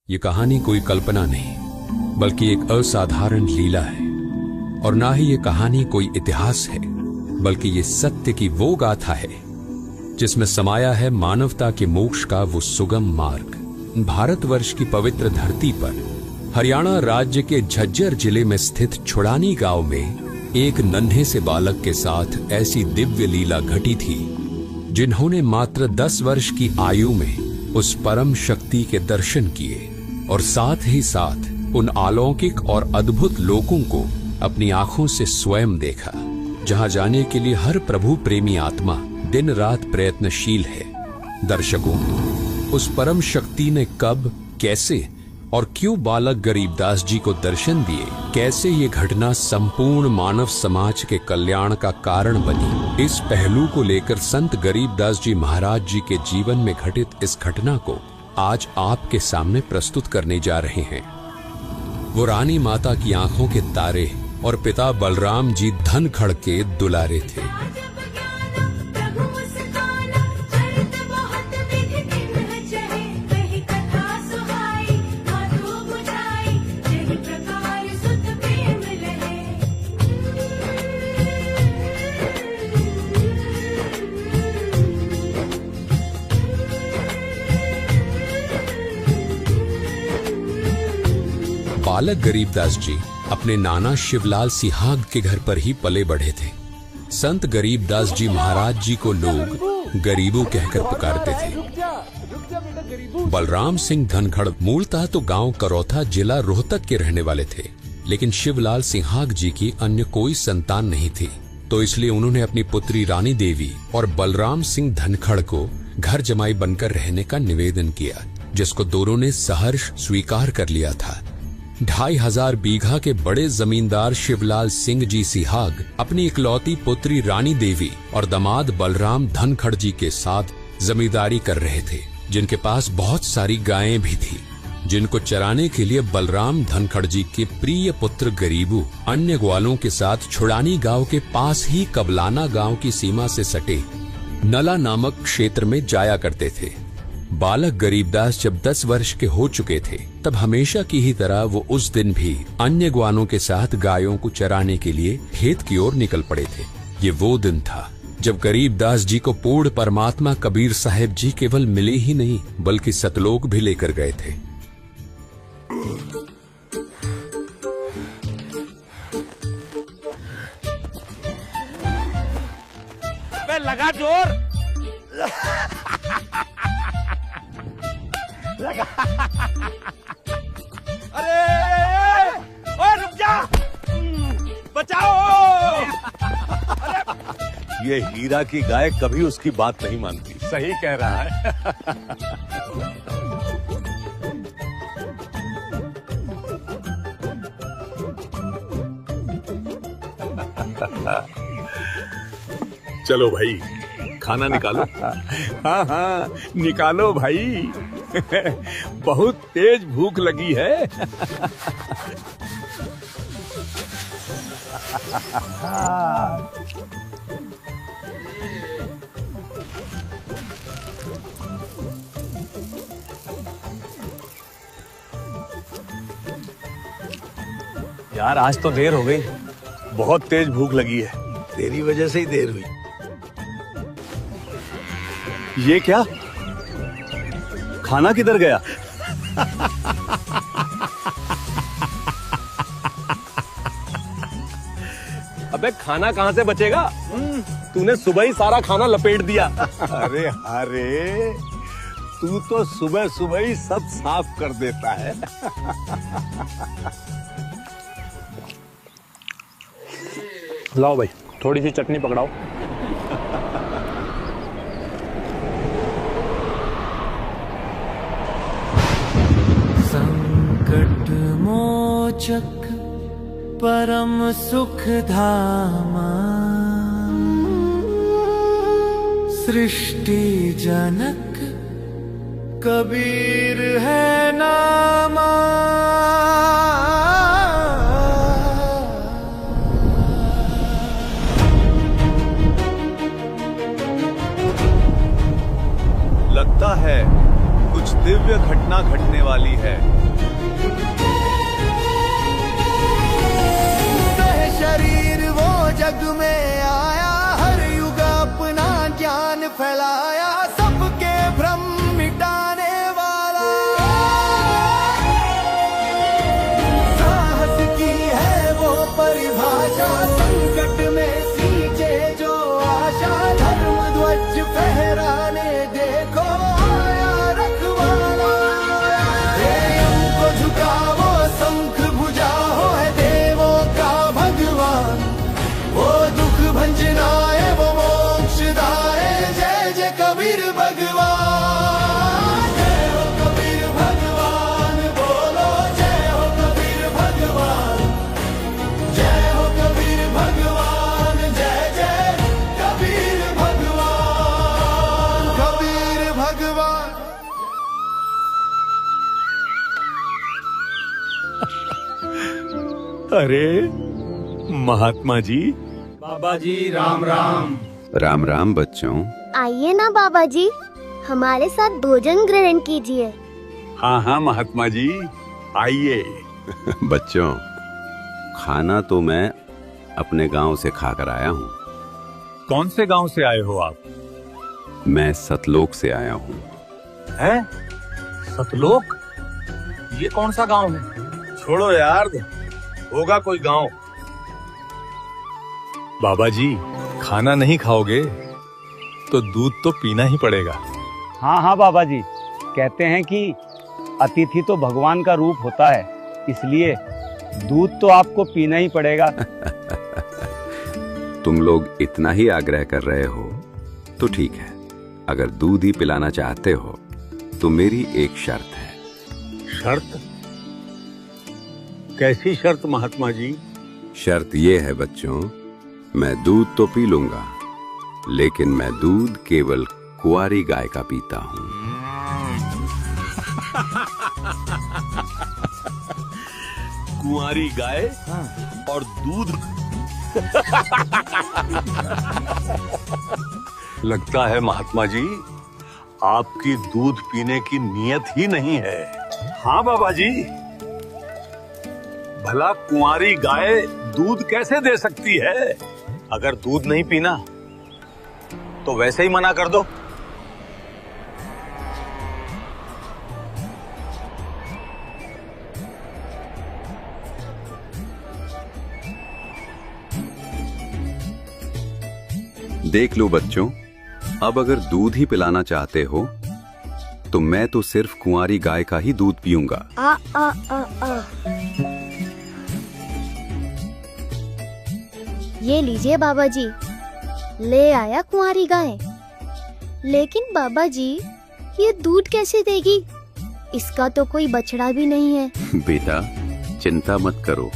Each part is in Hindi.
ये कहानी कोई कल्पना नहीं बल्कि एक असाधारण लीला है। और ना ही ये कहानी कोई इतिहास है बल्कि ये सत्य की वो गाथा है जिसमें समाया है मानवता के मोक्ष का वो सुगम मार्ग। भारतवर्ष की पवित्र धरती पर हरियाणा राज्य के झज्जर जिले में स्थित छुड़ानी गांव में एक नन्हे से बालक के साथ ऐसी दिव्य लीला घटी थी जिन्होंने मात्र 10 वर्ष की आयु में उस परम शक्ति के दर्शन किए और साथ ही साथ उन अलौकिक और अद्भुत लोकों को अपनी आंखों से स्वयं देखा, जहां जाने के लिए हर प्रभु प्रेमी आत्मा दिन रात प्रयत्नशील है। दर्शकों, उस परम शक्ति ने कब, कैसे और क्यों बालक गरीबदास जी को दर्शन दिए, कैसे ये घटना संपूर्ण मानव समाज के कल्याण का कारण बनी, इस पहलू को लेकर संत गरीबदास जी महाराज जी के जीवन में घटित इस घटना को आज आपके सामने प्रस्तुत करने जा रहे हैं। वो रानी माता की आंखों के तारे और पिता बलराम जी धनखड़ के दुलारे थे। बालक गरीबदास जी अपने नाना शिवलाल सिहाग के घर पर ही पले बढ़े थे। संत गरीबदास जी महाराज जी को लोग गरीबू कहकर पुकारते थे। बलराम सिंह धनखड़ मूलतः तो गांव करौथा जिला रोहतक के रहने वाले थे, लेकिन शिवलाल सिहाग जी की अन्य कोई संतान नहीं थी, तो इसलिए उन्होंने अपनी पुत्री रानी देवी और बलराम सिंह धनखड़ को घर जमाई बनकर रहने का निवेदन किया, जिसको दोनों ने सहर्ष स्वीकार कर लिया था। 2500 बीघा के बड़े जमींदार शिवलाल सिंह जी सिहाग अपनी इकलौती पुत्री रानी देवी और दामाद बलराम धनखड़ जी के साथ जमींदारी कर रहे थे, जिनके पास बहुत सारी गायें भी थी, जिनको चराने के लिए बलराम धनखड़ जी के प्रिय पुत्र गरीबू अन्य ग्वालों के साथ छुड़ानी गांव के पास ही कबलाना गांव की सीमा से सटे नला नामक क्षेत्र में जाया करते थे। बालक गरीबदास जब 10 वर्ष के हो चुके थे, तब हमेशा की ही तरह वो उस दिन भी अन्य ग्वालों के साथ गायों को चराने के लिए खेत की ओर निकल पड़े थे। ये वो दिन था जब गरीबदास जी को पूर्ण परमात्मा कबीर साहब जी केवल मिले ही नहीं बल्कि सतलोक भी लेकर गए थे। लगा जोर लगा। अरे ओए रुक जा, बचाओ। अरे ये हीरा की गाय कभी उसकी बात नहीं मानती। सही कह रहा है। चलो भाई, खाना निकालो। हाँ हाँ निकालो भाई। बहुत तेज भूख लगी है। यार आज तो देर हो गई, बहुत तेज भूख लगी है। तेरी वजह से ही देर हुई। ये क्या, खाना किधर गया? अबे खाना कहाँ से बचेगा? तूने सुबह ही सारा खाना लपेट दिया। अरे अरे, तू तो सुबह सुबह ही सब साफ कर देता है। लाओ भाई, थोड़ी सी चटनी पकड़ाओ। संकट मोचक परम सुख धामा, सृष्टि जनक कबीर है नामा। लगता है कुछ दिव्य घटना घटना घटने वाली है। शरीर वो जग में आया, हर युग अपना ज्ञान फैलाया, सबके भ्रम मिटाने वाला। साहस की है वो परिभाषा, संकट में सींचे जो आशा, धर्म ध्वज फहराने देखो आया रखवाला। प्रेम को झुकाओ शंख भुजा हो, है देवों का भगवान, वो दुख भंजनाए वो मोक्षदाए, जय जय कबीर भगवान। जय हो कबीर भगवान, बोलो जय हो कबीर भगवान। जय हो कबीर भगवान, जय जय कबीर भगवान। कबीर भगवान। अरे महात्मा जी। बाबा जी राम राम। राम राम बच्चों। आइए ना बाबा जी, हमारे साथ भोजन ग्रहण कीजिए। हाँ हाँ महात्मा जी, आइए। बच्चों, खाना तो मैं अपने गांव से खाकर आया हूँ। कौन से गांव से आए हो आप? मैं सतलोक से आया हूँ। हैं? सतलोक? ये कौन सा गांव है? छोड़ो यार, होगा कोई गांव। बाबा जी, खाना नहीं खाओगे तो दूध तो पीना ही पड़ेगा। हाँ हाँ बाबा जी, कहते हैं कि अतिथि तो भगवान का रूप होता है, इसलिए दूध तो आपको पीना ही पड़ेगा। तुम लोग इतना ही आग्रह कर रहे हो तो ठीक है। अगर दूध ही पिलाना चाहते हो तो मेरी एक शर्त है। शर्त? कैसी शर्त महात्मा जी? शर्त ये है बच्चों, मैं दूध तो पी लूंगा, लेकिन मैं दूध केवल कुंवारी गाय का पीता हूँ। कुंवारी गाय और दूध। लगता है महात्मा जी, आपकी दूध पीने की नीयत ही नहीं है। हाँ बाबा जी, भला कुंवारी गाय दूध कैसे दे सकती है? अगर दूध नहीं पीना तो वैसे ही मना कर दो। देख लो बच्चों, अब अगर दूध ही पिलाना चाहते हो तो मैं तो सिर्फ कुंवारी गाय का ही दूध पीऊंगा। ये लीजिए बाबा जी, ले आया कुंवारी गाय। लेकिन बाबा जी, ये दूध कैसे देगी? इसका तो कोई बछड़ा भी नहीं है। बेटा, चिंता मत करो,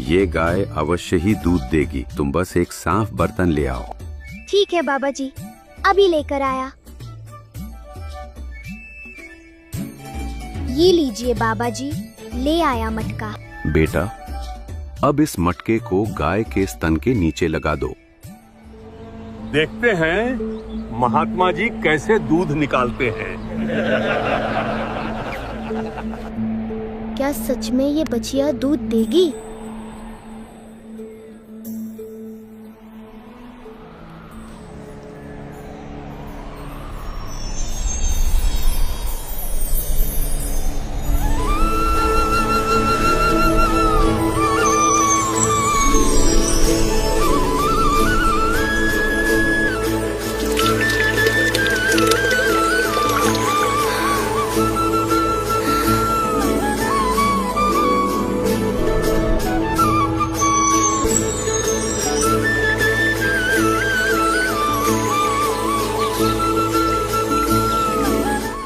ये गाय अवश्य ही दूध देगी। तुम बस एक साफ बर्तन ले आओ। ठीक है बाबा जी, अभी लेकर आया। ये लीजिए बाबा जी, ले आया मटका। बेटा, अब इस मटके को गाय के स्तन के नीचे लगा दो। देखते हैं महात्मा जी कैसे दूध निकालते हैं। क्या सच में ये बछिया दूध देगी?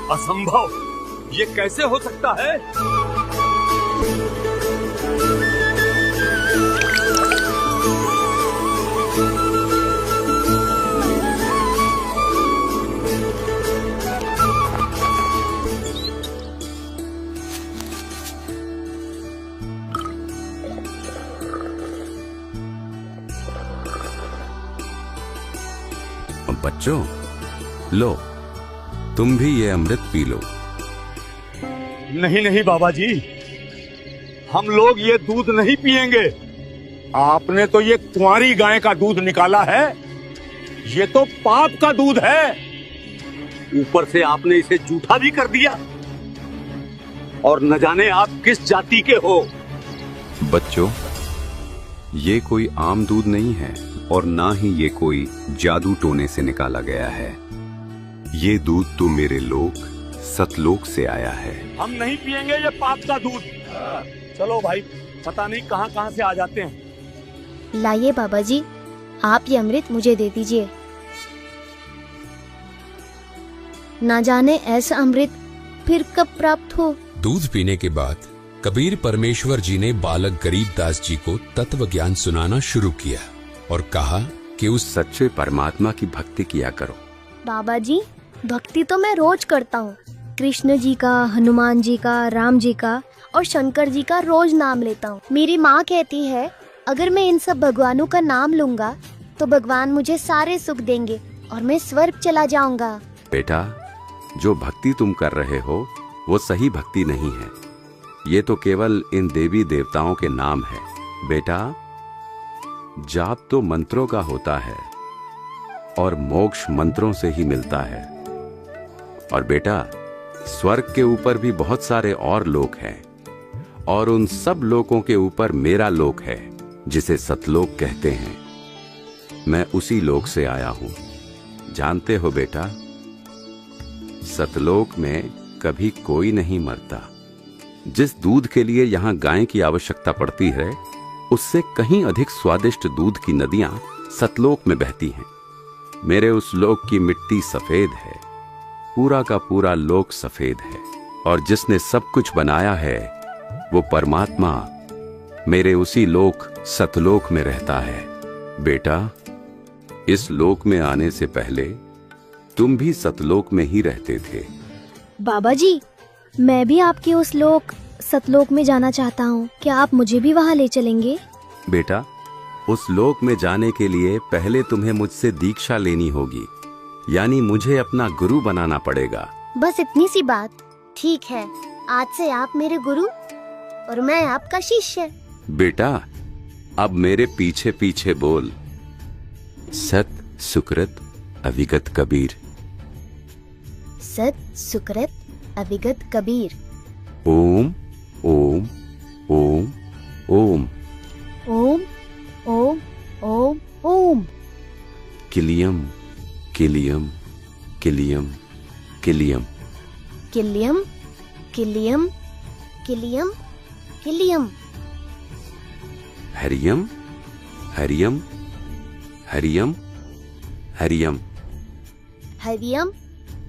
असंभव, ये कैसे हो सकता है? बच्चों, लो, तुम भी ये अमृत पी लो। नहीं नहीं बाबा जी, हम लोग ये दूध नहीं पिएंगे। आपने तो ये कुंवारी गाय का दूध निकाला है, ये तो पाप का दूध है। ऊपर से आपने इसे जूठा भी कर दिया, और न जाने आप किस जाति के हो। बच्चों, ये कोई आम दूध नहीं है और ना ही ये कोई जादू टोने से निकाला गया है। ये दूध तो मेरे लोक सतलोक से आया है। हम नहीं पिएंगे ये पाप का दूध। चलो भाई, पता नहीं कहां कहां से आ जाते हैं। लाइए बाबा जी, आप ये अमृत मुझे दे दीजिए। ना जाने ऐसा अमृत फिर कब प्राप्त हो। दूध पीने के बाद कबीर परमेश्वर जी ने बालक गरीबदास जी को तत्व ज्ञान सुनाना शुरू किया और कहा कि उस सच्चे परमात्मा की भक्ति किया करो। बाबा जी, भक्ति तो मैं रोज करता हूँ। कृष्ण जी का, हनुमान जी का, राम जी का और शंकर जी का रोज नाम लेता हूँ। मेरी माँ कहती है अगर मैं इन सब भगवानों का नाम लूंगा तो भगवान मुझे सारे सुख देंगे और मैं स्वर्ग चला जाऊंगा। बेटा, जो भक्ति तुम कर रहे हो वो सही भक्ति नहीं है। ये तो केवल इन देवी देवताओं के नाम है। बेटा, जाप तो मंत्रों का होता है और मोक्ष मंत्रों से ही मिलता है। और बेटा, स्वर्ग के ऊपर भी बहुत सारे और लोक हैं और उन सब लोकों के ऊपर मेरा लोक है जिसे सतलोक कहते हैं। मैं उसी लोक से आया हूं। जानते हो बेटा, सतलोक में कभी कोई नहीं मरता। जिस दूध के लिए यहाँ गाय की आवश्यकता पड़ती है, उससे कहीं अधिक स्वादिष्ट दूध की नदियां सतलोक में बहती हैं। मेरे उस लोक की मिट्टी सफेद है, पूरा का पूरा लोक सफेद है, और जिसने सब कुछ बनाया है वो परमात्मा मेरे उसी लोक सतलोक में रहता है। बेटा, इस लोक में आने से पहले तुम भी सतलोक में ही रहते थे। बाबा जी, मैं भी आपके उस लोक सतलोक में जाना चाहता हूँ। क्या आप मुझे भी वहाँ ले चलेंगे? बेटा, उस लोक में जाने के लिए पहले तुम्हें मुझसे दीक्षा लेनी होगी, यानी मुझे अपना गुरु बनाना पड़ेगा। बस इतनी सी बात। ठीक है, आज से आप मेरे गुरु और मैं आपका शिष्य। बेटा, अब मेरे पीछे पीछे बोल। सत सुकृत अविगत कबीर। सत सुकृत अविगत कबीर। ओम ओम ओम ओम। ओम ओम ओम ओम। किलियम किलियम किलियम किलियम। किलियम किलियम किलियम किलियम। हरियम हरियम हरियम हरियम। हरियम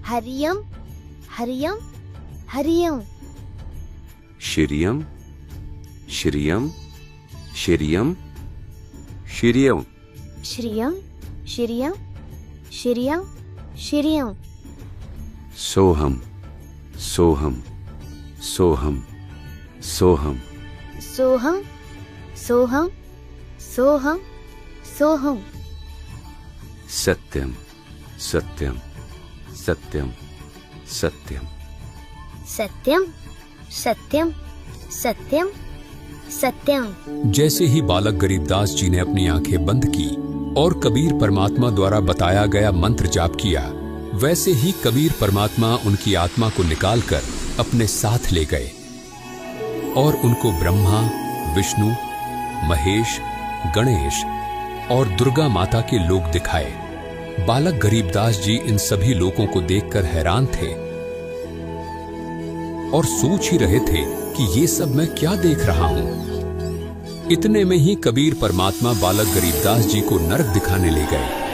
हरियम हरियम हरियम। श्रियम श्रियम श्रियम श्रियम। श्रियम श्रियम श्रियम श्रियम। सोहम सोहम सोहम सोहम। सोहम सोहम सोहम सोहम। सत्यम सत्यम सत्यम सत्यम। सत्यम सत्यम सत्यम सत्यम। जैसे ही बालक गरीबदास जी ने अपनी आंखें बंद की और कबीर परमात्मा द्वारा बताया गया मंत्र जाप किया, वैसे ही कबीर परमात्मा उनकी आत्मा को निकालकर अपने साथ ले गए और उनको ब्रह्मा, विष्णु, महेश, गणेश और दुर्गा माता के लोक दिखाए। बालक गरीबदास जी इन सभी लोकों को देखकर हैरान थे और सोच ही रहे थे कि ये सब मैं क्या देख रहा हूं। इतने में ही कबीर परमात्मा बालक गरीबदास जी को नरक दिखाने ले गए।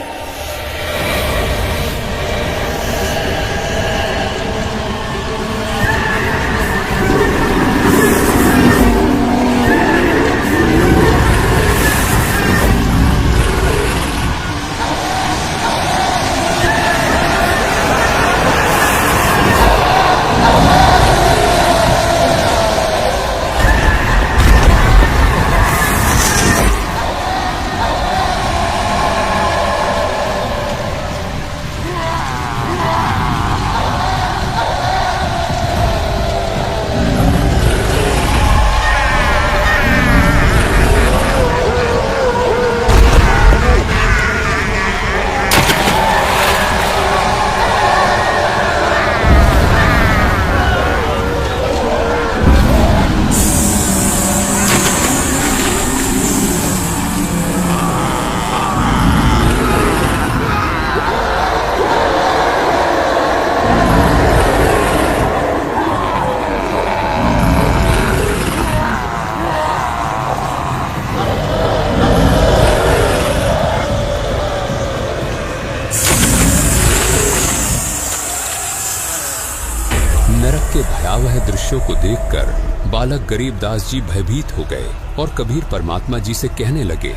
दृश्यों को देखकर बालक गरीबदास जी भयभीत हो गए और कबीर परमात्मा जी से कहने लगे,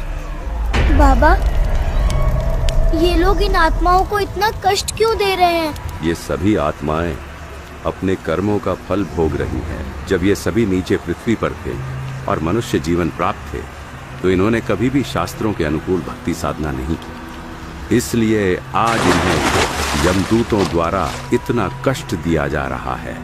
बाबा, ये लोग इन आत्माओं को इतना कष्ट क्यों दे रहे हैं? ये सभी आत्माएं अपने कर्मों का फल भोग रही हैं। जब ये सभी नीचे पृथ्वी पर थे और मनुष्य जीवन प्राप्त थे, तो इन्होंने कभी भी शास्त्रों के अनुकूल भक्ति साधना नहीं की। इसलिए आज इन्हें यमदूतों द्वारा इतना कष्ट दिया जा रहा है।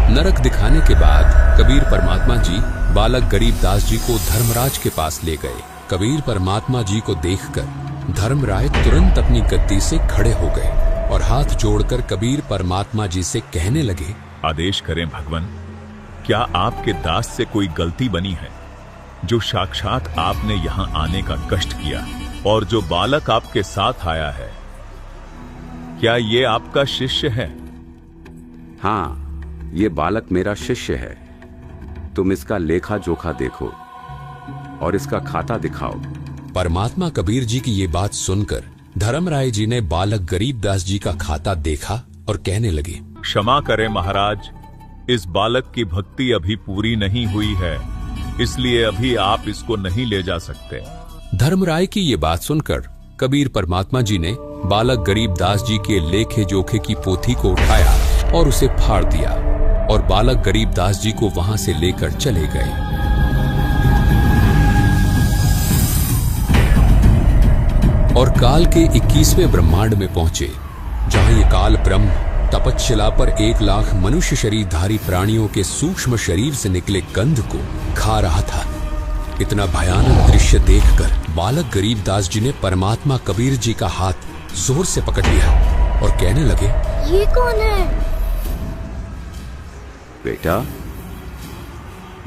नरक दिखाने के बाद कबीर परमात्मा जी बालक गरीबदास जी को धर्मराज के पास ले गए। कबीर परमात्मा जी को देखकर धर्मराय तुरंत अपनी गद्दी से खड़े हो गए और हाथ जोड़कर कबीर परमात्मा जी से कहने लगे, आदेश करें भगवान, क्या आपके दास से कोई गलती बनी है जो साक्षात आपने यहाँ आने का कष्ट किया? और जो बालक आपके साथ आया है, क्या ये आपका शिष्य है? हाँ, ये बालक मेरा शिष्य है। तुम इसका लेखा जोखा देखो और इसका खाता दिखाओ। परमात्मा कबीर जी की ये बात सुनकर धर्मराय जी ने बालक गरीबदास जी का खाता देखा और कहने लगे, क्षमा करें महाराज, इस बालक की भक्ति अभी पूरी नहीं हुई है, इसलिए अभी आप इसको नहीं ले जा सकते। धर्मराय की ये बात सुनकर कबीर परमात्मा जी ने बालक गरीबदास जी के लेखे जोखे की पोथी को उठाया और उसे फाड़ दिया और बालक गरीबदास जी को वहां से लेकर चले गए। और काल के 21वें ब्रह्मांड में पहुंचे, जहां ये काल ब्रह्म तपस्शिला पर 1 लाख मनुष्य शरीरधारी प्राणियों के सूक्ष्म शरीर से निकले गंध को खा रहा था। इतना भयानक दृश्य देखकर बालक गरीबदास जी ने परमात्मा कबीर जी का हाथ जोर से पकड़ लिया और कहने लगे, ये कौन है? बेटा,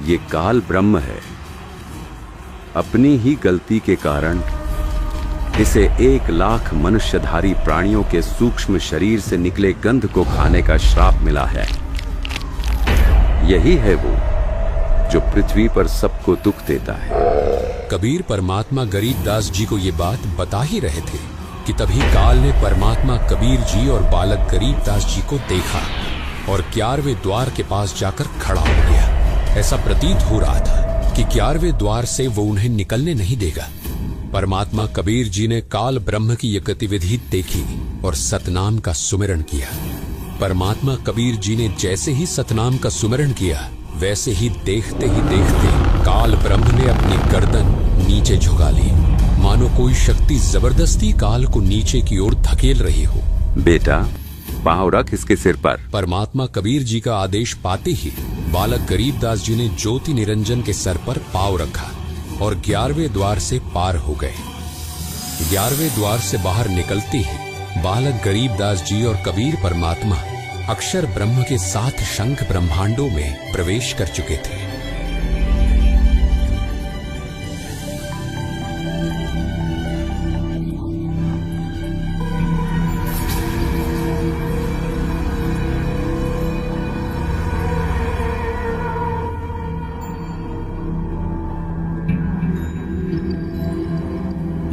ये काल ब्रह्म है। अपनी ही गलती के कारण इसे 1 लाख मनुष्यधारी प्राणियों के सूक्ष्म शरीर से निकले गंध को खाने का श्राप मिला है। यही है वो जो पृथ्वी पर सबको दुख देता है। कबीर परमात्मा गरीबदास जी को ये बात बता ही रहे थे कि तभी काल ने परमात्मा कबीर जी और बालक गरीबदास जी को देखा और 11वें द्वार के पास जाकर खड़ा हो गया। ऐसा प्रतीत हो रहा था कि 11वें द्वार से वो उन्हें निकलने नहीं देगा। परमात्मा कबीर जी ने काल ब्रह्म की यह गतिविधि देखी और सतनाम का सुमिरन किया। परमात्मा कबीर जी ने जैसे ही सतनाम का सुमिरन किया, वैसे ही देखते काल ब्रह्म ने अपनी गर्दन नीचे झुका ली, मानो कोई शक्ति जबरदस्ती काल को नीचे की ओर धकेल रही हो। बेटा, पांव रख इसके सिर पर। परमात्मा कबीर जी का आदेश पाते ही बालक गरीबदास जी ने ज्योति निरंजन के सर पर पांव रखा और 11वें द्वार से पार हो गए। 11वें द्वार से बाहर निकलते ही बालक गरीबदास जी और कबीर परमात्मा अक्षर ब्रह्म के 7 शंख ब्रह्मांडों में प्रवेश कर चुके थे।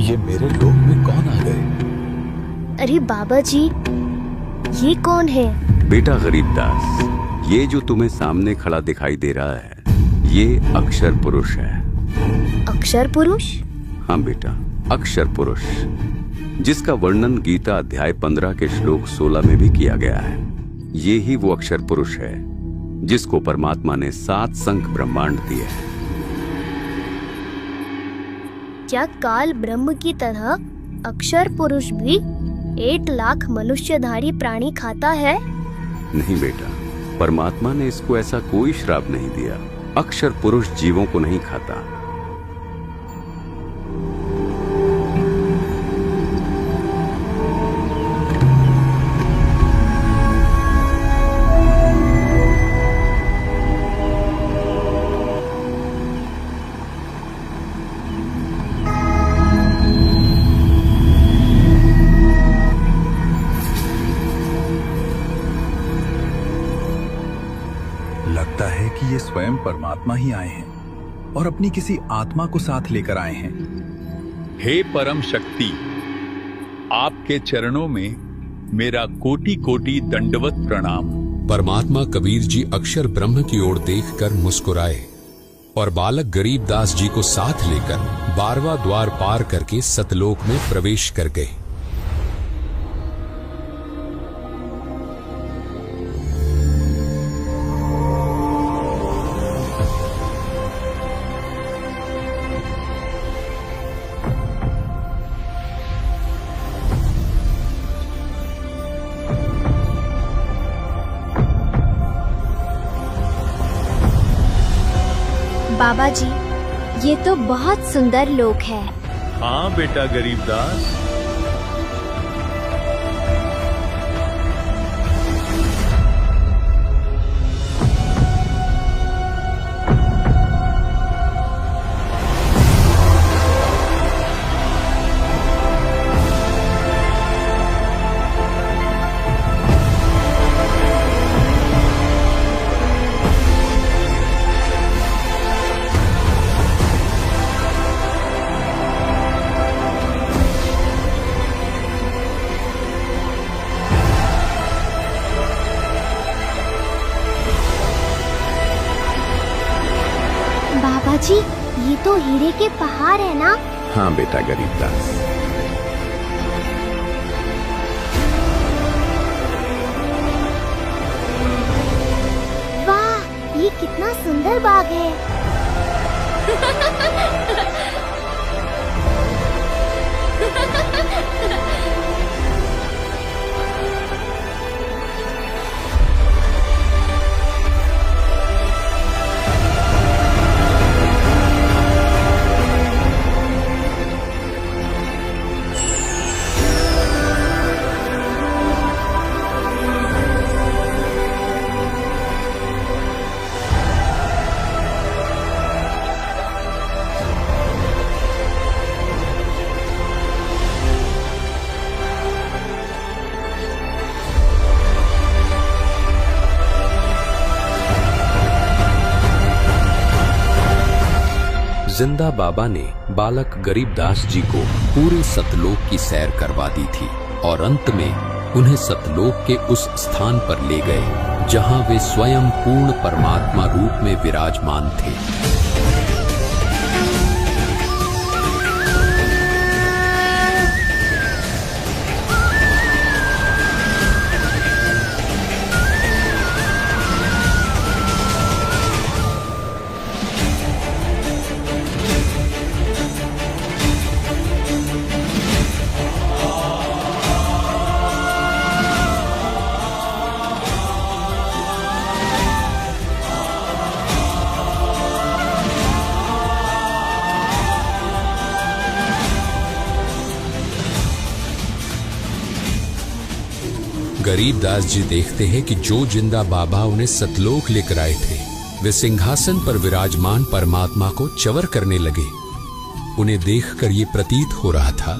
ये मेरे लोक में कौन आ गए? अरे बाबा जी, ये कौन है? बेटा गरीबदास, ये जो तुम्हें सामने खड़ा दिखाई दे रहा है, ये अक्षर पुरुष है। अक्षर पुरुष? हाँ बेटा, अक्षर पुरुष, जिसका वर्णन गीता अध्याय 15 के श्लोक 16 में भी किया गया है। ये ही वो अक्षर पुरुष है जिसको परमात्मा ने 7 शंख ब्रह्मांड दिए हैं। क्या काल ब्रह्म की तरह अक्षर पुरुष भी 1 लाख मनुष्यधारी प्राणी खाता है? नहीं बेटा, परमात्मा ने इसको ऐसा कोई श्राप नहीं दिया। अक्षर पुरुष जीवों को नहीं खाता। लगता है कि ये स्वयं परमात्मा ही आए हैं और अपनी किसी आत्मा को साथ लेकर आए हैं। हे परम शक्ति, आपके चरणों में मेरा कोटि कोटि दंडवत प्रणाम। परमात्मा कबीर जी अक्षर ब्रह्म की ओर देखकर मुस्कुराए और बालक गरीबदास जी को साथ लेकर 12वां द्वार पार करके सतलोक में प्रवेश कर गए। बाबा जी, ये तो बहुत सुंदर लोक है। हाँ बेटा गरीबदास, बाबा जी, ये तो हीरे के पहाड़ है ना? हाँ बेटा गरीबदास। वाह, ये कितना सुंदर बाग है। जिंदा बाबा ने बालक गरीबदास जी को पूरे सतलोक की सैर करवा दी थी और अंत में उन्हें सतलोक के उस स्थान पर ले गए जहां वे स्वयं पूर्ण परमात्मा रूप में विराजमान थे। गरीबदास जी देखते हैं कि जो जिंदा बाबा उन्हें सतलोक लेकर आए थे वे सिंहासन पर विराजमान परमात्मा को च्वर करने लगे। उन्हें देखकर ये प्रतीत हो रहा था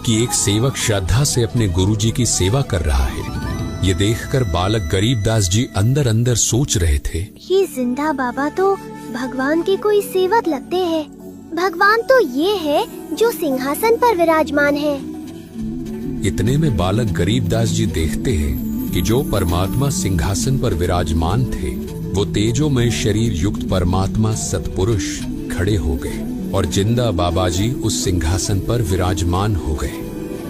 कि एक सेवक श्रद्धा से अपने गुरुजी की सेवा कर रहा है। ये देखकर बालक गरीबदास जी अंदर अंदर सोच रहे थे, ये जिंदा बाबा तो भगवान के कोई सेवक लगते हैं। भगवान तो ये है जो सिंहासन पर विराजमान है। इतने में बालक गरीबदास जी देखते हैं कि जो परमात्मा सिंहासन पर विराजमान थे वो तेजोमय शरीर युक्त परमात्मा सतपुरुष खड़े हो गए और जिंदा बाबा जी उस सिंहासन पर विराजमान हो गए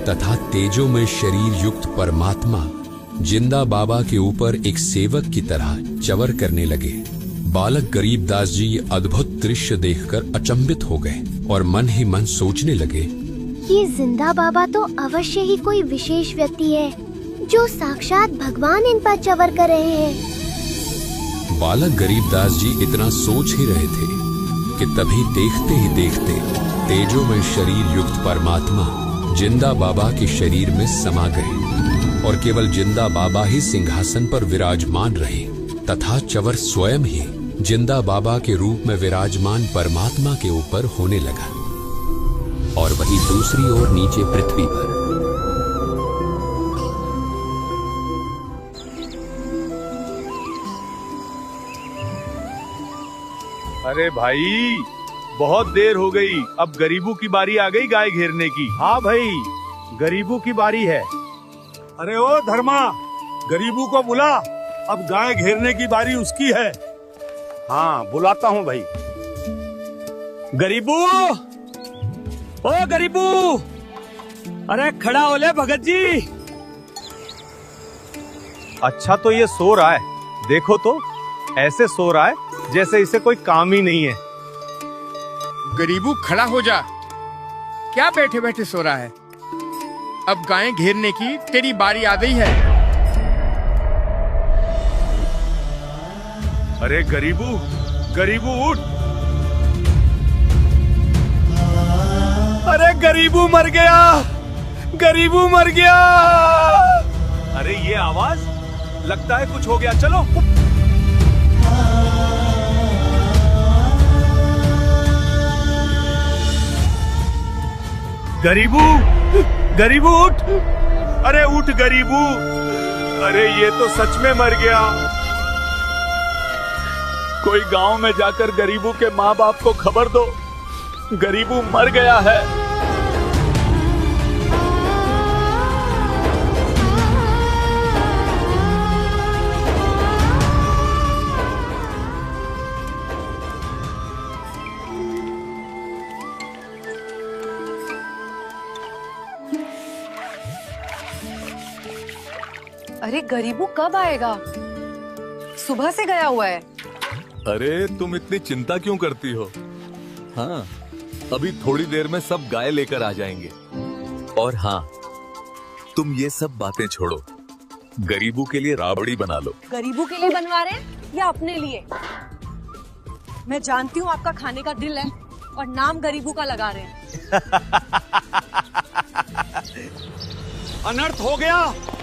तथा तेजोमय शरीर युक्त परमात्मा जिंदा बाबा के ऊपर एक सेवक की तरह च्वर करने लगे। बालक गरीबदास जी ये अद्भुत दृश्य देखकर अचंभित हो गए और मन ही मन सोचने लगे, ये जिंदा बाबा तो अवश्य ही कोई विशेष व्यक्ति है जो साक्षात भगवान इन पर च्वर कर रहे हैं। बालक गरीबदास जी इतना सोच ही रहे थे कि तभी देखते ही देखते तेजोमय शरीर युक्त परमात्मा जिंदा बाबा के शरीर में समा गए और केवल जिंदा बाबा ही सिंहासन पर विराजमान रहे तथा च्वर स्वयं ही जिंदा बाबा के रूप में विराजमान परमात्मा के ऊपर होने लगा। और वहीं दूसरी ओर नीचे पृथ्वी पर अरे भाई बहुत देर हो गई, अब गरीबों की बारी आ गई गाय घेरने की। हाँ भाई, गरीबों की बारी है। अरे ओ धर्मा, गरीबों को बुला। अब गाय घेरने की बारी उसकी है। हाँ, बुलाता हूँ भाई। गरीबू, ओ गरीबू, अरे खड़ा हो ले भगत जी। अच्छा तो ये सो रहा है, देखो तो ऐसे सो रहा है जैसे इसे कोई काम ही नहीं है। गरीबू खड़ा हो जा, क्या बैठे बैठे सो रहा है? अब गायें घेरने की तेरी बारी आ गई है। अरे गरीबू, गरीबू उठ। अरे गरीबू मर गया, गरीबू मर गया। अरे ये आवाज, लगता है कुछ हो गया, चलो। गरीबू, गरीबू उठ। अरे उठ गरीबू, अरे ये तो सच में मर गया। कोई गांव में जाकर गरीबू के माँ बाप को खबर दो, गरीबू मर गया है। अरे गरीबू कब आएगा? सुबह से गया हुआ है। अरे तुम इतनी चिंता क्यों करती हो? हाँ, अभी थोड़ी देर में सब गाय लेकर आ जाएंगे। और हाँ, तुम ये सब बातें छोड़ो, गरीबू के लिए राबड़ी बना लो। गरीबू के लिए बनवा रहे हैं या अपने लिए? मैं जानती हूँ आपका खाने का दिल है और नाम गरीबू का लगा रहे हैं। अनर्थ हो गया,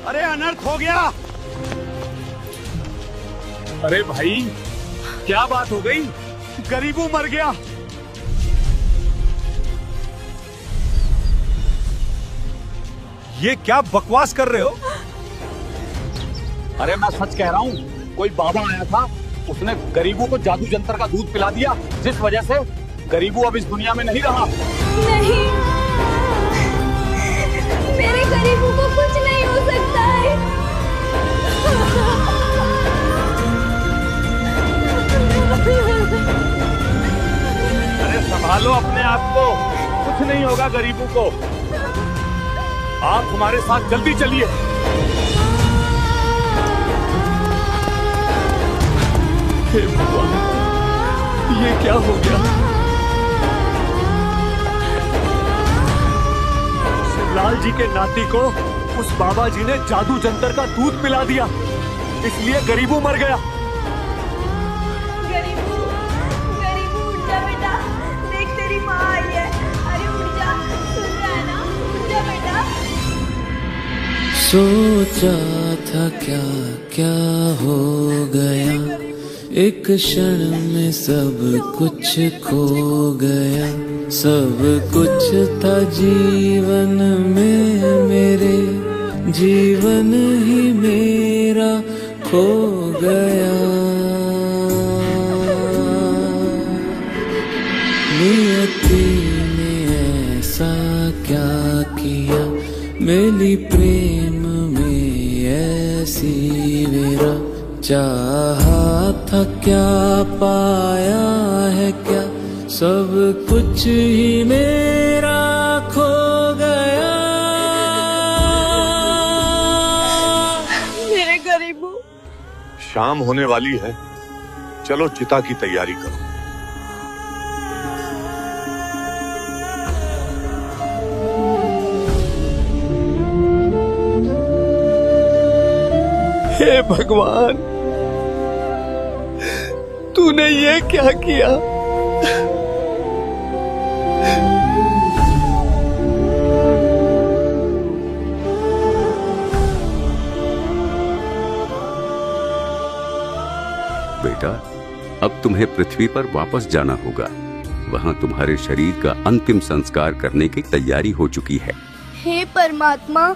अरे अनर्थ हो गया। अरे भाई, क्या बात हो गई? गरीबू मर गया। ये क्या बकवास कर रहे हो? अरे मैं सच कह रहा हूँ, कोई बाबा आया था, उसने गरीबू को जादू जंतर का दूध पिला दिया, जिस वजह से गरीबू अब इस दुनिया में नहीं रहा। नहीं, मेरे गरीबू को कुछ नहीं हो सकता है। अरे संभालो अपने आप को, कुछ नहीं होगा गरीबू को। आप हमारे साथ जल्दी चलिए। हे भगवान, ये क्या हो गया? शिवलाल जी के नाती को उस बाबा जी ने जादू जंतर का दूध पिला दिया, इसलिए गरीबू मर गया। गरीबू, गरीबू उठ जा बेटा, देख तेरी माँ आई है। अरे उठ जा, सुन रहा है ना? उठ जा बेटा। सोचा था क्या क्या हो गया, एक क्षण में सब कुछ खो गया। सब कुछ था जीवन में मेरे, जीवन ही मेरा खो गया। नियति ने ऐसा क्या किया, मेरी प्रेम में ऐसी मेरा। चाहा था क्या पाया है क्या, सब कुछ ही मेरा खो गया। मेरे गरीबू। शाम होने वाली है, चलो चिता की तैयारी करो। हे भगवान, तूने ये क्या किया? बेटा, अब तुम्हें पृथ्वी पर वापस जाना होगा। वहाँ तुम्हारे शरीर का अंतिम संस्कार करने की तैयारी हो चुकी है। हे परमात्मा,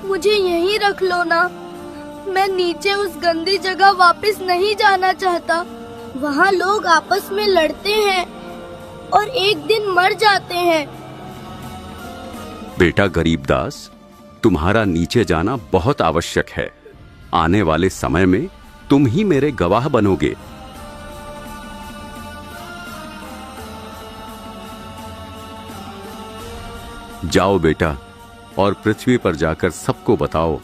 मुझे यहीं रख लो ना। मैं नीचे उस गंदी जगह वापस नहीं जाना चाहता। वहाँ लोग आपस में लड़ते हैं और एक दिन मर जाते हैं। बेटा गरीबदास, तुम्हारा नीचे जाना बहुत आवश्यक है। आने वाले समय में तुम ही मेरे गवाह बनोगे। जाओ बेटा, और पृथ्वी पर जाकर सबको बताओ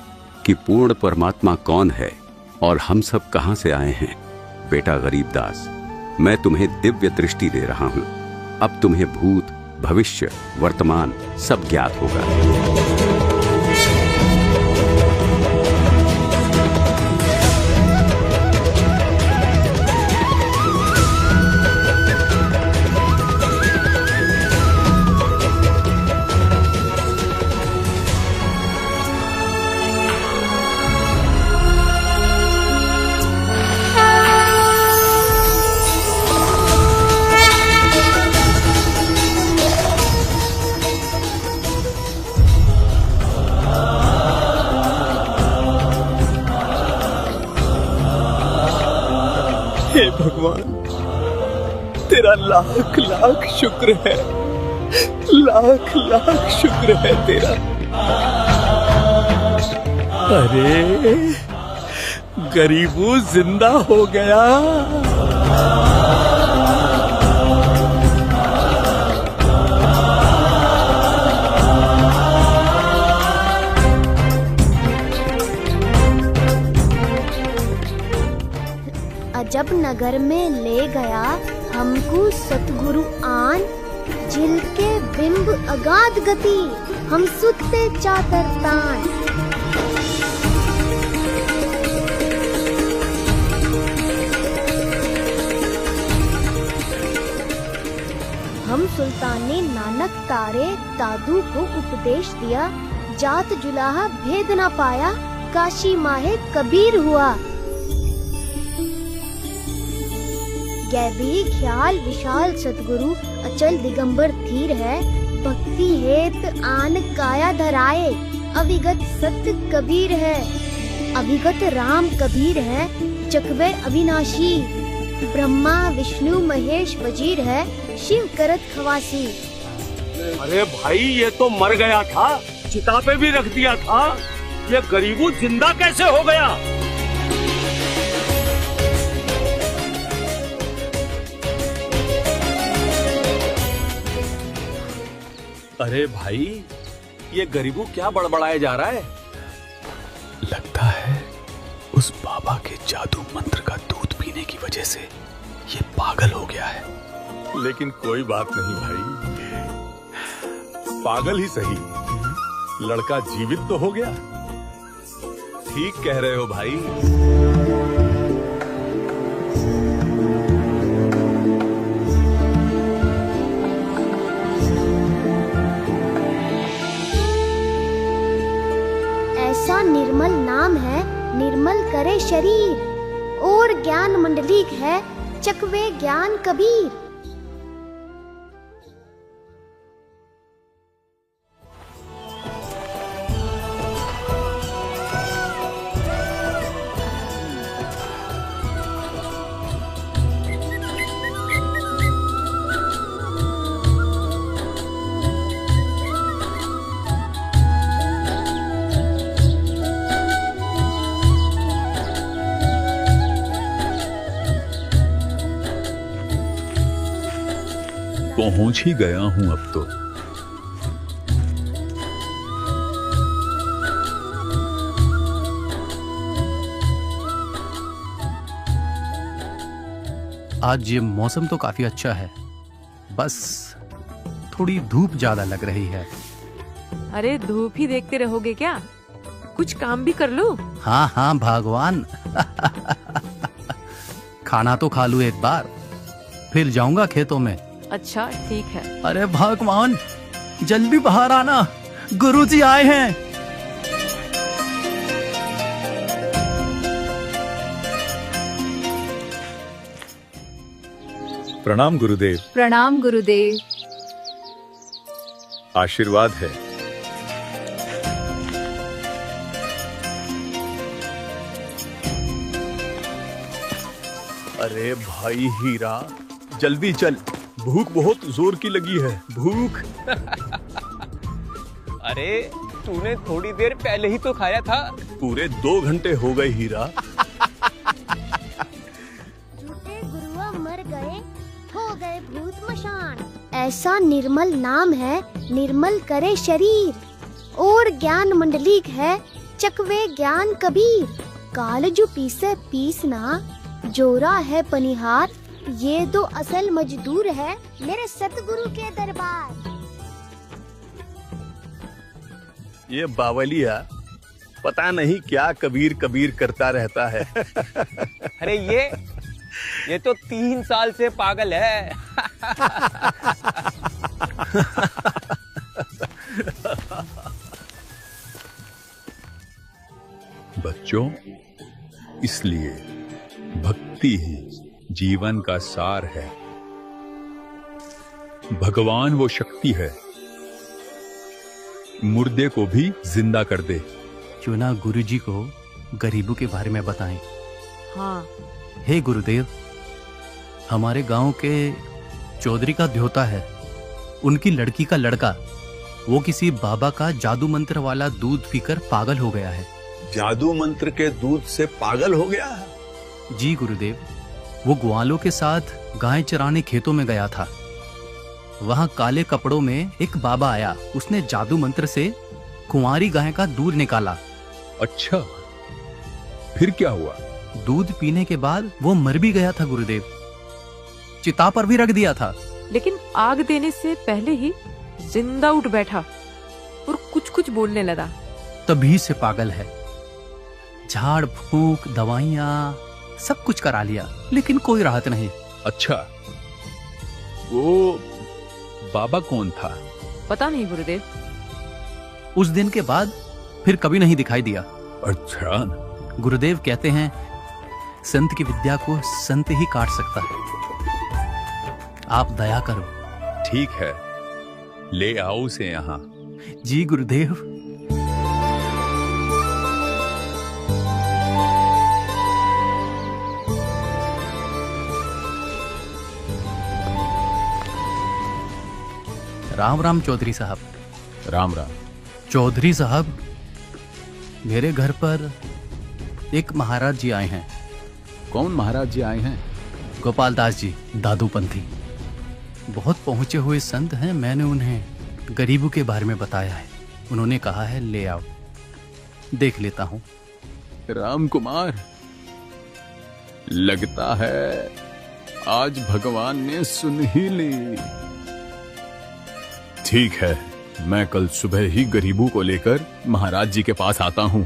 कि पूर्ण परमात्मा कौन है और हम सब कहां से आए हैं। बेटा गरीबदास, मैं तुम्हें दिव्य दृष्टि दे रहा हूं। अब तुम्हें भूत, भविष्य, वर्तमान सब ज्ञात होगा। हे भगवान, तेरा लाख लाख शुक्र है, लाख लाख शुक्र है तेरा। अरे गरीबू जिंदा हो गया। जब नगर में ले गया हमको सतगुरु आन, झिल के बिंब अगाध गति, हम सुते चातर तान। हम सुल्ताने नानक तारे दादू को उपदेश दिया, जात जुलाहा भेद ना पाया, काशी माहे कबीर हुआ। गैबी ख्याल विशाल सतगुरु अचल दिगंबर धीर है, भक्ति हेत आन काया धराए, अविगत सत्य कबीर है। अविगत राम कबीर है, चकवे अविनाशी, ब्रह्मा विष्णु महेश वजीर है, शिव करत खवासी। अरे भाई, ये तो मर गया था, चिता पे भी रख दिया था, ये गरीबू जिंदा कैसे हो गया? अरे भाई, ये गरीबू क्या बड़बड़ाया जा रहा है? लगता है उस बाबा के जादू मंत्र का दूध पीने की वजह से ये पागल हो गया है। लेकिन कोई बात नहीं भाई, पागल ही सही, लड़का जीवित तो हो गया। ठीक कह रहे हो भाई। ऐसा निर्मल नाम है, निर्मल करे शरीर, और ज्ञान मंडलिक है, चकवे ज्ञान कबीर। पहुंच ही गया हूं अब तो। आज ये मौसम तो काफी अच्छा है, बस थोड़ी धूप ज्यादा लग रही है। अरे धूप ही देखते रहोगे क्या? कुछ काम भी कर लो। हाँ हाँ भगवान। खाना तो खा लूं एक बार, फिर जाऊंगा खेतों में। अच्छा ठीक है। अरे भगवान, जल्दी बाहर आना, गुरुजी आए हैं। प्रणाम गुरुदेव। प्रणाम गुरुदेव। आशीर्वाद है। अरे भाई हीरा, जल्दी चल, भूख बहुत जोर की लगी है, भूख। अरे तूने थोड़ी देर पहले ही तो खाया था। पूरे 2 घंटे हो गए हीरा। ऐसा निर्मल नाम है, निर्मल करे शरीर। और ज्ञान मंडलीक है, चकवे ज्ञान कबीर। काल जो पीसे पीसना, जोरा है पनिहार। ये तो असल मजदूर है मेरे सतगुरु के दरबार। ये बावलिया पता नहीं क्या कबीर कबीर करता रहता है। अरे ये तो 3 साल से पागल है। बच्चों, इसलिए भक्ति ही जीवन का सार है। भगवान वो शक्ति है, मुर्दे को भी जिंदा कर दे। क्यों ना गुरुजी को गरीबों के बारे में बताएं। हाँ। हे गुरुदेव, हमारे गांव के चौधरी का ध्योता है, उनकी लड़की का लड़का, वो किसी बाबा का जादू मंत्र वाला दूध पीकर पागल हो गया है। जादू मंत्र के दूध से पागल हो गया है? जी गुरुदेव, वो ग्वालों के साथ गाय चराने खेतों में गया था। वहां काले कपड़ों में एक बाबा आया, उसने जादू मंत्र से कुंवारी गाय का दूध निकाला। अच्छा, फिर क्या हुआ? दूध पीने के बाद वो मर भी गया था गुरुदेव, चिता पर भी रख दिया था। लेकिन आग देने से पहले ही जिंदा उठ बैठा और कुछ कुछ बोलने लगा। तभी से पागल है। झाड़ फूंक, दवाइयां, सब कुछ करा लिया, लेकिन कोई राहत नहीं। अच्छा, वो बाबा कौन था? पता नहीं गुरुदेव। उस दिन के बाद फिर कभी नहीं दिखाई दिया। अच्छा। गुरुदेव कहते हैं, संत की विद्या को संत ही काट सकता है। आप दया करो। ठीक है, ले आओ उसे यहाँ। जी गुरुदेव। राम राम चौधरी साहब। राम राम। चौधरी साहब, मेरे घर पर एक महाराज जी आए हैं। कौन महाराज जी आए हैं? गोपाल दास जी, दादूपंथी। बहुत पहुंचे हुए संत हैं। मैंने उन्हें गरीबों के बारे में बताया है। उन्होंने कहा है ले आओ, देख लेता हूं। राम कुमार, लगता है आज भगवान ने सुन ही ली। ठीक है, मैं कल सुबह ही गरीबों को लेकर महाराज जी के पास आता हूं।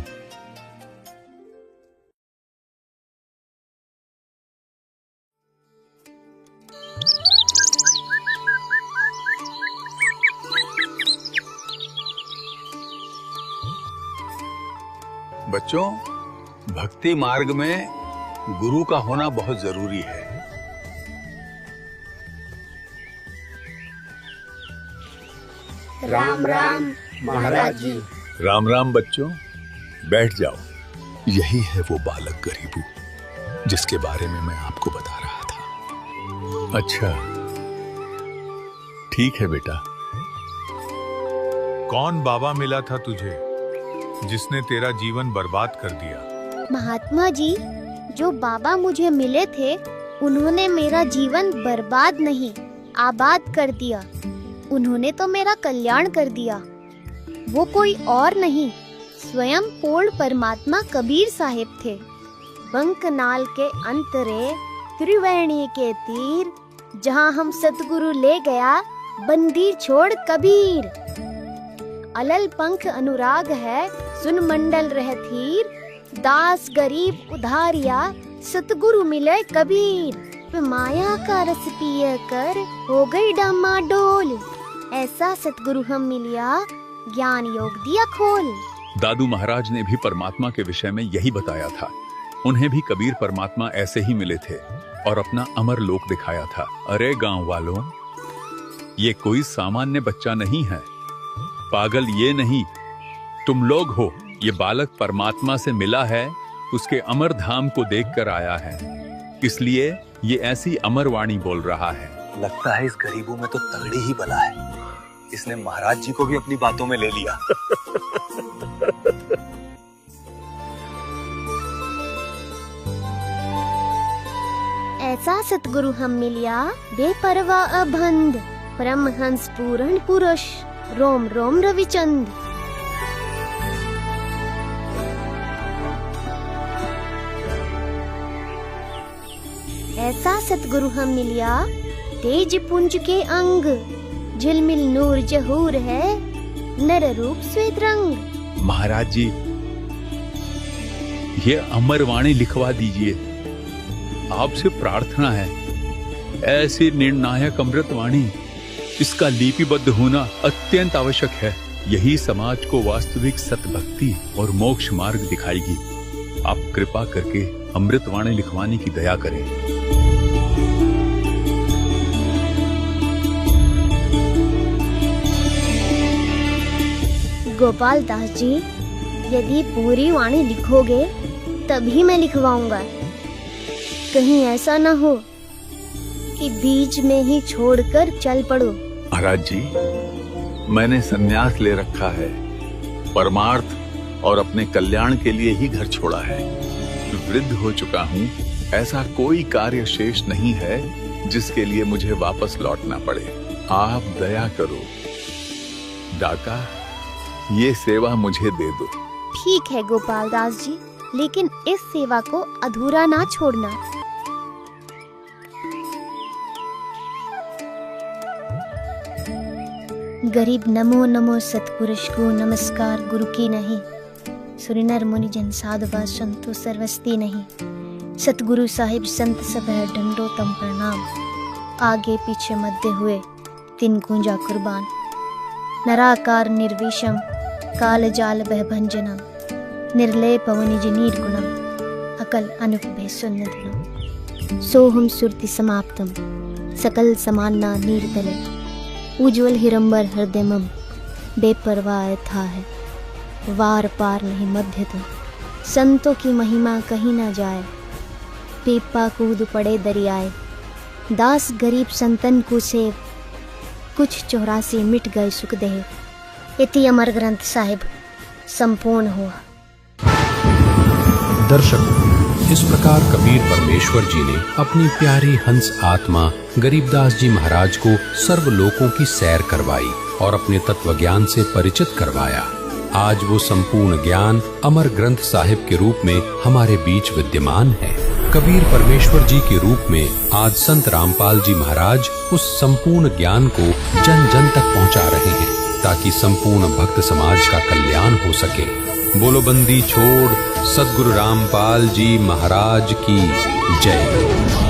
बच्चों, भक्ति मार्ग में गुरु का होना बहुत जरूरी है। राम राम महाराज जी। राम राम बच्चों, बैठ जाओ। यही है वो बालक गरीबू जिसके बारे में मैं आपको बता रहा था। अच्छा, ठीक है बेटा। कौन बाबा मिला था तुझे जिसने तेरा जीवन बर्बाद कर दिया? महात्मा जी, जो बाबा मुझे मिले थे, उन्होंने मेरा जीवन बर्बाद नहीं, आबाद कर दिया। उन्होंने तो मेरा कल्याण कर दिया। वो कोई और नहीं, स्वयं पूर्ण परमात्मा कबीर साहिब थे। बंकनाल के अंतरे त्रिवेणी के तीर, जहाँ हम सतगुरु ले गया बंदी छोड़ कबीर। अलल पंख अनुराग है, सुन मंडल रह थीर। दास गरीब उधारिया, सतगुरु मिले कबीर। माया का रस पिय कर हो गई डामाडोल। ऐसा सतगुरु हम मिलिया, ज्ञान योग दिया खोल। दादू महाराज ने भी परमात्मा के विषय में यही बताया था। उन्हें भी कबीर परमात्मा ऐसे ही मिले थे और अपना अमर लोक दिखाया था। अरे गांव वालों, ये कोई सामान्य बच्चा नहीं है, पागल ये नहीं, तुम लोग हो। ये बालक परमात्मा से मिला है, उसके अमर धाम को देखकर आया है, इसलिए ये ऐसी अमर वाणी बोल रहा है। लगता है इस गरीबों में तो तगड़ी ही बला है। इसने महाराज जी को भी अपनी बातों में ले लिया। ऐसा सतगुरु हम मिलिया, बेपरवाह अबंध। परमहंस पूर्ण पुरुष रोम रोम रविचंद। ऐसा सतगुरु हम मिलिया, तेज पुंज के अंग, झिलमिल नूर जहूर है, नर रूप श्वेत रंग। महाराज जी, ये अमरवाणी लिखवा दीजिए। आपसे प्रार्थना है, ऐसी निर्णायक अमृतवाणी, इसका लिपिबद्ध होना अत्यंत आवश्यक है। यही समाज को वास्तविक सतभक्ति और मोक्ष मार्ग दिखाएगी। आप कृपा करके अमृतवाणी लिखवाने की दया करें। गोपाल दास जी, यदि पूरी वाणी लिखोगे तभी मैं लिखवाऊंगा। कहीं ऐसा न हो कि बीच में ही छोड़कर चल पड़ो। महाराज जी, मैंने संन्यास ले रखा है, परमार्थ और अपने कल्याण के लिए ही घर छोड़ा है। वृद्ध हो चुका हूँ, ऐसा कोई कार्य शेष नहीं है जिसके लिए मुझे वापस लौटना पड़े। आप दया करो डाका, ये सेवा मुझे दे दो। ठीक है गोपाल दास जी, लेकिन इस सेवा को अधूरा ना छोड़ना। गरीब नमो नमो सतपुरुष को नमस्कार गुरु की नहीं, सुरिनर मुनिजन साधुवा संतो सर्वस्ती नहीं। सतगुरु साहिब संत सब है डंडो तम प्रणाम, आगे पीछे मध्य हुए तीन गुंजा कुर्बान। नराकार निर्विषम काल जाल बह भंजनम, निर्लय पवनिज निर्गुणम, अकल अनुपभे सुन्नधनम। सोहम सुरति समाप्तम, सकल समान्ना नीरतले, उज्ज्वल हिरंबर हृदयमम, बेपरवाह था है, वार पार नहीं मध्य तुम। संतों की महिमा कहीं ना जाए, पीपा कूद पड़े दरियाए। दास गरीब संतन को सेव, कुछ 84 मिट गए सुख देव। इति अमर ग्रंथ साहिब संपूर्ण हुआ। दर्शकों, इस प्रकार कबीर परमेश्वर जी ने अपनी प्यारी हंस आत्मा गरीबदास जी महाराज को सर्वलोकों की सैर करवाई और अपने तत्व ज्ञान से परिचित करवाया। आज वो संपूर्ण ज्ञान अमर ग्रंथ साहिब के रूप में हमारे बीच विद्यमान है। कबीर परमेश्वर जी के रूप में आज संत रामपाल जी महाराज उस संपूर्ण ज्ञान को जन जन तक पहुंचा रहे हैं, ताकि संपूर्ण भक्त समाज का कल्याण हो सके। बोलो बंदी छोड़ सद्गुरु रामपाल जी महाराज की जय।